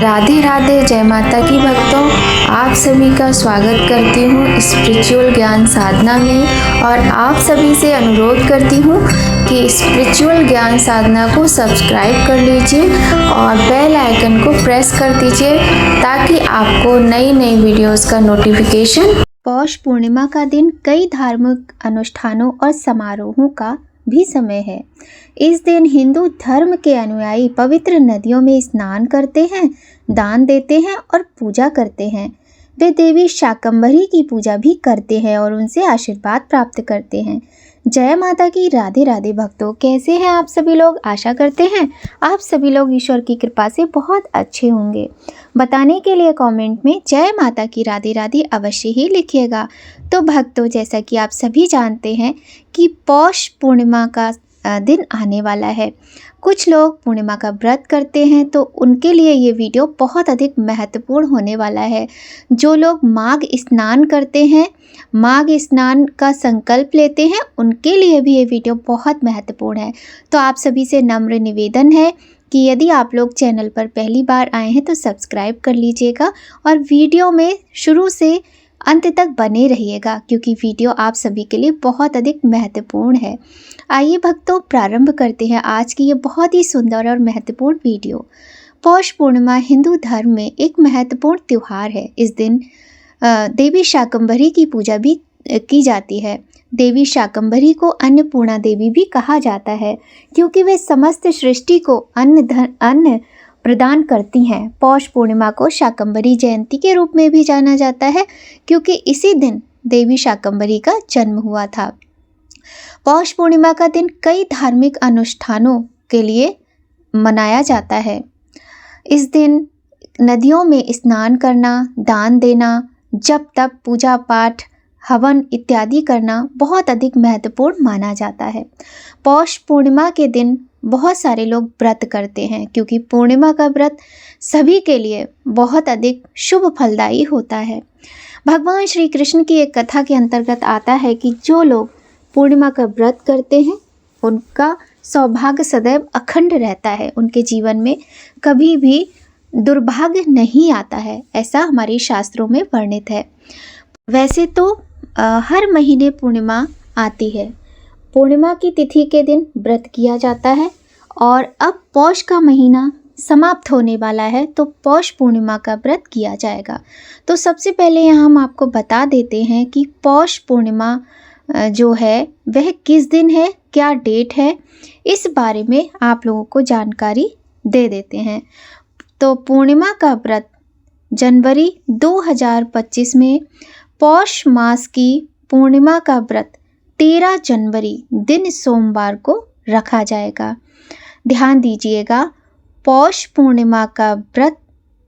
राधे राधे, जय माता की भक्तों। आप सभी का स्वागत करती हूँ स्पिरिचुअल ज्ञान साधना में और आप सभी से अनुरोध करती हूँ कि स्पिरिचुअल ज्ञान साधना को सब्सक्राइब कर लीजिए और बेल आइकन को प्रेस कर दीजिए ताकि आपको नई नई वीडियोस का नोटिफिकेशन। पौष पूर्णिमा का दिन कई धार्मिक अनुष्ठानों और समारोहों का भी समय है। इस दिन हिंदू धर्म के अनुयायी पवित्र नदियों में स्नान करते हैं, दान देते हैं और पूजा करते हैं। वे देवी शाकंभरी की पूजा भी करते हैं और उनसे आशीर्वाद प्राप्त करते हैं। जय माता की। राधे राधे भक्तों, कैसे हैं आप सभी लोग? आशा करते हैं आप सभी लोग ईश्वर की कृपा से बहुत अच्छे होंगे। बताने के लिए कमेंट में जय माता की राधे राधे अवश्य ही लिखिएगा। तो भक्तों, जैसा कि आप सभी जानते हैं कि पौष पूर्णिमा का दिन आने वाला है। कुछ लोग पूर्णिमा का व्रत करते हैं तो उनके लिए ये वीडियो बहुत अधिक महत्वपूर्ण होने वाला है। जो लोग माघ स्नान करते हैं, माघ स्नान का संकल्प लेते हैं, उनके लिए भी ये वीडियो बहुत महत्वपूर्ण है। तो आप सभी से नम्र निवेदन है कि यदि आप लोग चैनल पर पहली बार आए हैं तो सब्सक्राइब कर लीजिएगा और वीडियो में शुरू से अंत तक बने रहिएगा क्योंकि वीडियो आप सभी के लिए बहुत अधिक महत्वपूर्ण है। आइए भक्तों, प्रारंभ करते हैं आज की ये बहुत ही सुंदर और महत्वपूर्ण वीडियो। पौष पूर्णिमा हिंदू धर्म में एक महत्वपूर्ण त्यौहार है। इस दिन देवी शाकंभरी की पूजा भी की जाती है। देवी शाकंभरी को अन्नपूर्णा देवी भी कहा जाता है क्योंकि वे समस्त सृष्टि को अन्न प्रदान करती हैं। पौष पूर्णिमा को शाकंभरी जयंती के रूप में भी जाना जाता है क्योंकि इसी दिन देवी शाकंभरी का जन्म हुआ था। पौष पूर्णिमा का दिन कई धार्मिक अनुष्ठानों के लिए मनाया जाता है। इस दिन नदियों में स्नान करना, दान देना, जप तप, पूजा पाठ, हवन इत्यादि करना बहुत अधिक महत्वपूर्ण माना जाता है। पौष पूर्णिमा के दिन बहुत सारे लोग व्रत करते हैं क्योंकि पूर्णिमा का व्रत सभी के लिए बहुत अधिक शुभ फलदायी होता है। भगवान श्री कृष्ण की एक कथा के अंतर्गत आता है कि जो लोग पूर्णिमा का व्रत करते हैं उनका सौभाग्य सदैव अखंड रहता है, उनके जीवन में कभी भी दुर्भाग्य नहीं आता है। ऐसा हमारे शास्त्रों में वर्णित है। वैसे तो हर महीने पूर्णिमा आती है। पूर्णिमा की तिथि के दिन व्रत किया जाता है और अब पौष का महीना समाप्त होने वाला है तो पौष पूर्णिमा का व्रत किया जाएगा। तो सबसे पहले यहाँ हम आपको बता देते हैं कि पौष पूर्णिमा जो है वह किस दिन है, क्या डेट है, इस बारे में आप लोगों को जानकारी दे देते हैं। तो पूर्णिमा का व्रत जनवरी 2025 में, पौष मास की पूर्णिमा का व्रत 13 जनवरी दिन सोमवार को रखा जाएगा। ध्यान दीजिएगा, पौष पूर्णिमा का व्रत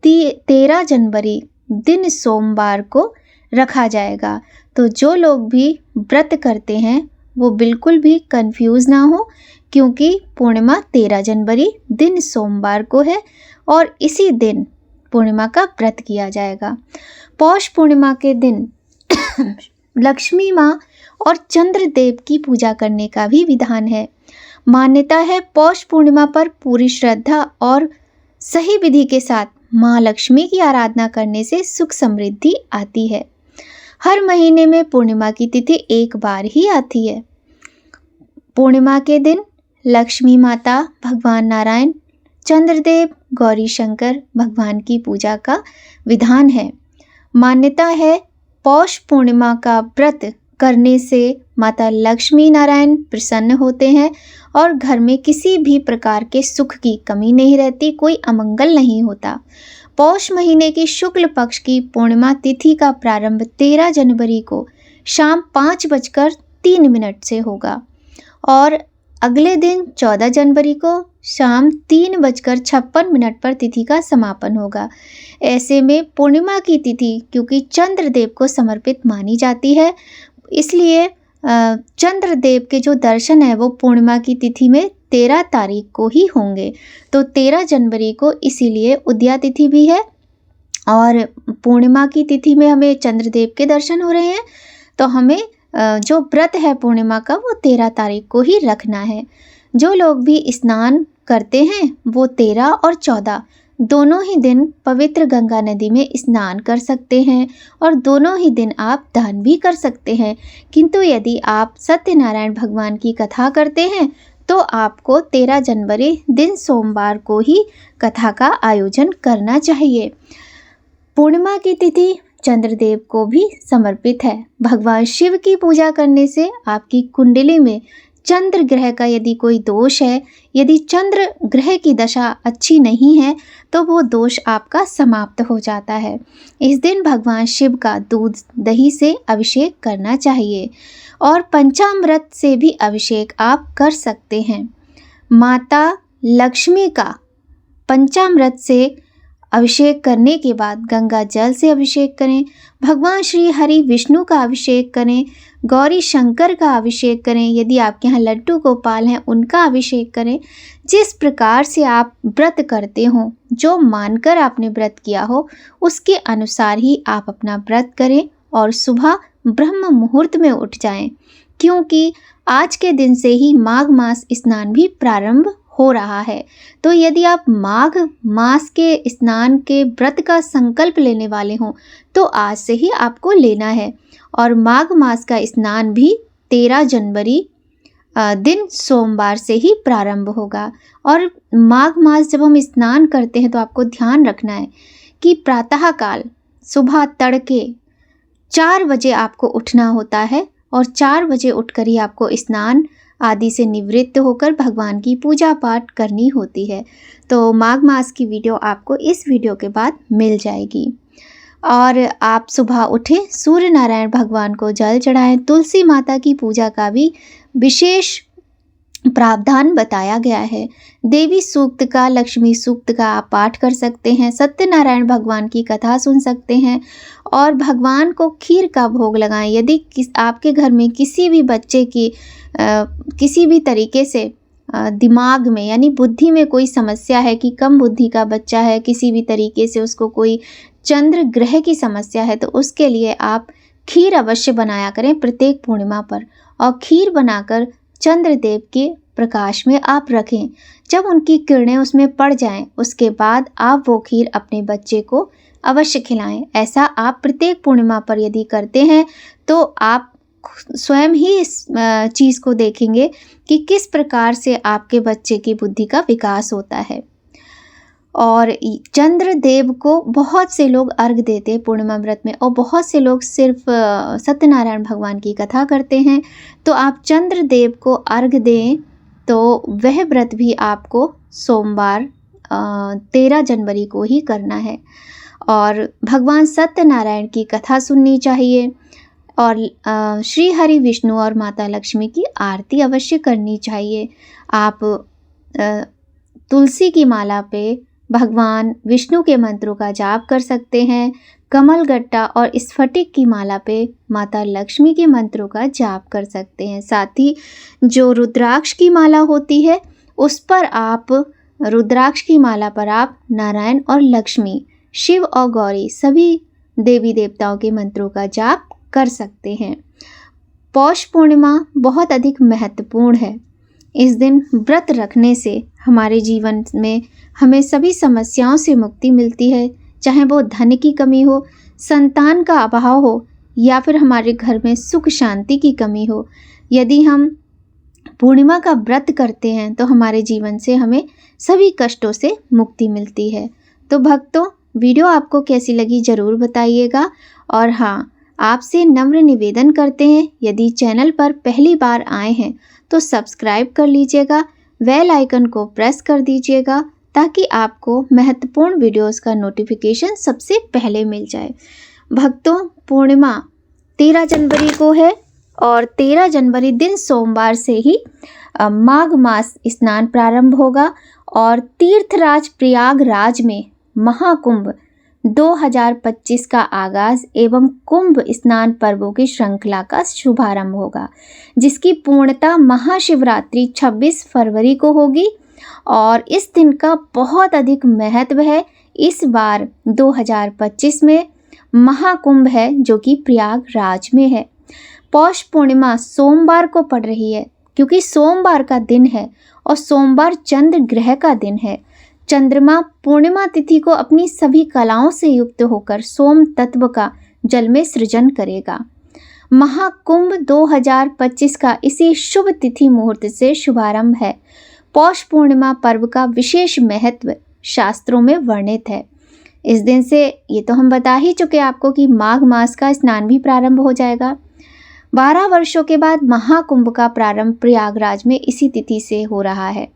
13 जनवरी दिन सोमवार को रखा जाएगा। तो जो लोग भी व्रत करते हैं वो बिल्कुल भी कंफ्यूज ना हो क्योंकि पूर्णिमा 13 जनवरी दिन सोमवार को है और इसी दिन पूर्णिमा का व्रत किया जाएगा। पौष पूर्णिमा के दिन लक्ष्मी माँ और चंद्रदेव की पूजा करने का भी विधान है। मान्यता है पौष पूर्णिमा पर पूरी श्रद्धा और सही विधि के साथ माँ लक्ष्मी की आराधना करने से सुख समृद्धि आती है। हर महीने में पूर्णिमा की तिथि एक बार ही आती है। पूर्णिमा के दिन लक्ष्मी माता, भगवान नारायण, चंद्रदेव, गौरी शंकर भगवान की पूजा का विधान है। मान्यता है पौष पूर्णिमा का व्रत करने से माता लक्ष्मी नारायण प्रसन्न होते हैं और घर में किसी भी प्रकार के सुख की कमी नहीं रहती, कोई अमंगल नहीं होता। पौष महीने की शुक्ल पक्ष की पूर्णिमा तिथि का प्रारंभ 13 जनवरी को शाम 5:03 से होगा और अगले दिन 14 जनवरी को शाम 3:56 पर तिथि का समापन होगा। ऐसे में पूर्णिमा की तिथि क्योंकि चंद्रदेव को समर्पित मानी जाती है, इसलिए चंद्रदेव के जो दर्शन है वो पूर्णिमा की तिथि में 13 तारीख को ही होंगे। तो 13 जनवरी को इसीलिए उदया तिथि भी है और पूर्णिमा की तिथि में हमें चंद्रदेव के दर्शन हो रहे हैं तो हमें जो व्रत है पूर्णिमा का वो 13 तारीख को ही रखना है। जो लोग भी स्नान करते हैं वो 13 और 14 दोनों ही दिन पवित्र गंगा नदी में स्नान कर सकते हैं और दोनों ही दिन आप दान भी कर सकते हैं। किंतु यदि आप सत्यनारायण भगवान की कथा करते हैं तो आपको 13 जनवरी दिन सोमवार को ही कथा का आयोजन करना चाहिए। पूर्णिमा की तिथि चंद्रदेव को भी समर्पित है। भगवान शिव की पूजा करने से आपकी कुंडली में चंद्र ग्रह का यदि कोई दोष है, यदि चंद्र ग्रह की दशा अच्छी नहीं है तो वो दोष आपका समाप्त हो जाता है। इस दिन भगवान शिव का दूध दही से अभिषेक करना चाहिए और पंचामृत से भी अभिषेक आप कर सकते हैं। माता लक्ष्मी का पंचामृत से अभिषेक करने के बाद गंगा जल से अभिषेक करें। भगवान श्री हरि विष्णु का अभिषेक करें, गौरी शंकर का अभिषेक करें, यदि आपके यहाँ लड्डू गोपाल हैं उनका अभिषेक करें। जिस प्रकार से आप व्रत करते हो, जो मानकर आपने व्रत किया हो उसके अनुसार ही आप अपना व्रत करें और सुबह ब्रह्म मुहूर्त में उठ जाएं, क्योंकि आज के दिन से ही माघ मास स्नान भी प्रारंभ हो रहा है। तो यदि आप माघ मास के स्नान के व्रत का संकल्प लेने वाले हों तो आज से ही आपको लेना है। और माघ मास का स्नान भी 13 जनवरी दिन सोमवार से ही प्रारंभ होगा। और माघ मास जब हम स्नान करते हैं तो आपको ध्यान रखना है कि प्रातःकाल सुबह तड़के 4 बजे आपको उठना होता है और 4 बजे उठकर ही आपको स्नान आदि से निवृत्त होकर भगवान की पूजा पाठ करनी होती है। तो माघ मास की वीडियो आपको इस वीडियो के बाद मिल जाएगी। और आप सुबह उठें, सूर्य नारायण भगवान को जल चढ़ाएं। तुलसी माता की पूजा का भी विशेष प्रावधान बताया गया है। देवी सूक्त का, लक्ष्मी सूक्त का आप पाठ कर सकते हैं, सत्यनारायण भगवान की कथा सुन सकते हैं और भगवान को खीर का भोग लगाएं। यदि आपके घर में किसी भी बच्चे की किसी भी तरीके से दिमाग में यानी बुद्धि में कोई समस्या है कि कम बुद्धि का बच्चा है, किसी भी तरीके से उसको कोई चंद्र ग्रह की समस्या है, तो उसके लिए आप खीर अवश्य बनाया करें प्रत्येक पूर्णिमा पर। और खीर बनाकर चंद्रदेव के प्रकाश में आप रखें। जब उनकी किरणें उसमें पड़ जाएं, उसके बाद आप वो खीर अपने बच्चे को अवश्य खिलाएं। ऐसा आप प्रत्येक पूर्णिमा पर यदि करते हैं तो आप स्वयं ही इस चीज़ को देखेंगे कि किस प्रकार से आपके बच्चे की बुद्धि का विकास होता है। और चंद्रदेव को बहुत से लोग अर्घ देते हैं पूर्णिमा व्रत में और बहुत से लोग सिर्फ सत्यनारायण भगवान की कथा करते हैं। तो आप चंद्रदेव को अर्घ दें तो वह व्रत भी आपको सोमवार 13 जनवरी को ही करना है। और भगवान सत्यनारायण की कथा सुननी चाहिए और श्री हरि विष्णु और माता लक्ष्मी की आरती अवश्य करनी चाहिए। आप तुलसी की माला पे भगवान विष्णु के मंत्रों का जाप कर सकते हैं। कमल गट्टा और स्फटिक की माला पे माता लक्ष्मी के मंत्रों का जाप कर सकते हैं। साथ ही जो रुद्राक्ष की माला होती है उस पर आप रुद्राक्ष की माला पर आप नारायण और लक्ष्मी, शिव और गौरी सभी देवी देवताओं के मंत्रों का जाप कर सकते हैं। पौष पूर्णिमा बहुत अधिक महत्वपूर्ण है। इस दिन व्रत रखने से हमारे जीवन में हमें सभी समस्याओं से मुक्ति मिलती है, चाहे वो धन की कमी हो, संतान का अभाव हो या फिर हमारे घर में सुख शांति की कमी हो। यदि हम पूर्णिमा का व्रत करते हैं तो हमारे जीवन से हमें सभी कष्टों से मुक्ति मिलती है। तो भक्तों, वीडियो आपको कैसी लगी ज़रूर बताइएगा। और हाँ, आपसे नम्र निवेदन करते हैं, यदि चैनल पर पहली बार आए हैं तो सब्सक्राइब कर लीजिएगा, बेल आइकन को प्रेस कर दीजिएगा ताकि आपको महत्वपूर्ण वीडियोस का नोटिफिकेशन सबसे पहले मिल जाए। भक्तों, पूर्णिमा 13 जनवरी को है और 13 जनवरी दिन सोमवार से ही माघ मास स्नान प्रारंभ होगा और तीर्थराज प्रयागराज में महाकुंभ 2025 का आगाज एवं कुंभ स्नान पर्वों की श्रृंखला का शुभारंभ होगा, जिसकी पूर्णता महाशिवरात्रि 26 फरवरी को होगी। और इस दिन का बहुत अधिक महत्व है। इस बार 2025 में महाकुंभ है जो कि प्रयागराज में है। पौष पूर्णिमा सोमवार को पड़ रही है क्योंकि सोमवार का दिन है और सोमवार चंद्र ग्रह का दिन है। चंद्रमा पूर्णिमा तिथि को अपनी सभी कलाओं से युक्त होकर सोम तत्व का जल में सृजन करेगा। महाकुंभ 2025 का इसी शुभ तिथि मुहूर्त से शुभारंभ है। पौष पूर्णिमा पर्व का विशेष महत्व शास्त्रों में वर्णित है। इस दिन से ये तो हम बता ही चुके आपको कि माघ मास का स्नान भी प्रारंभ हो जाएगा। 12 वर्षों के बाद महाकुंभ का प्रारंभ प्रयागराज में इसी तिथि से हो रहा है।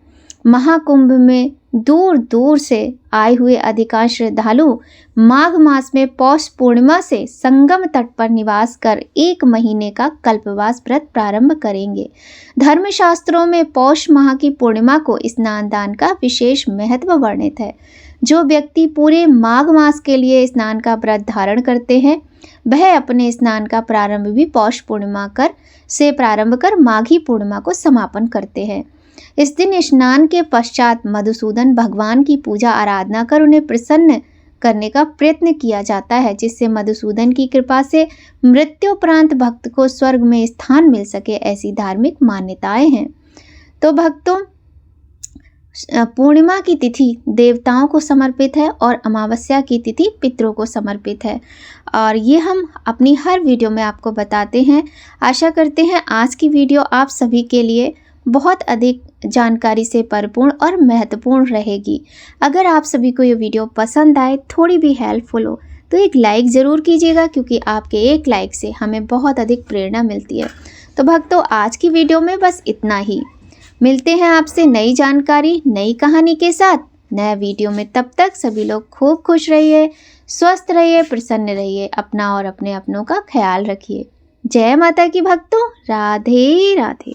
महाकुंभ में दूर दूर से आए हुए अधिकांश श्रद्धालु माघ मास में पौष पूर्णिमा से संगम तट पर निवास कर 1 महीने का कल्पवास व्रत प्रारंभ करेंगे। धर्मशास्त्रों में पौष माह की पूर्णिमा को स्नान दान का विशेष महत्व वर्णित है। जो व्यक्ति पूरे माघ मास के लिए स्नान का व्रत धारण करते हैं वह अपने स्नान का प्रारंभ भी पौष पूर्णिमा से प्रारंभ कर माघी पूर्णिमा को समापन करते हैं। इस दिन स्नान के पश्चात मधुसूदन भगवान की पूजा आराधना कर उन्हें प्रसन्न करने का प्रयत्न किया जाता है, जिससे मधुसूदन की कृपा से मृत्युपरांत भक्त को स्वर्ग में स्थान मिल सके। ऐसी धार्मिक मान्यताएं हैं। तो भक्तों, पूर्णिमा की तिथि देवताओं को समर्पित है और अमावस्या की तिथि पितरों को समर्पित है, और ये हम अपनी हर वीडियो में आपको बताते हैं। आशा करते हैं आज की वीडियो आप सभी के लिए बहुत अधिक जानकारी से परिपूर्ण और महत्वपूर्ण रहेगी। अगर आप सभी को ये वीडियो पसंद आए, थोड़ी भी हेल्पफुल हो, तो एक लाइक ज़रूर कीजिएगा, क्योंकि आपके एक लाइक से हमें बहुत अधिक प्रेरणा मिलती है। तो भक्तों, आज की वीडियो में बस इतना ही। मिलते हैं आपसे नई जानकारी, नई कहानी के साथ नया वीडियो में। तब तक सभी लोग खूब खुश रहिए, स्वस्थ रहिए, प्रसन्न रहिए, अपना और अपने अपनों का ख्याल रखिए। जय माता की भक्तों, राधे राधे।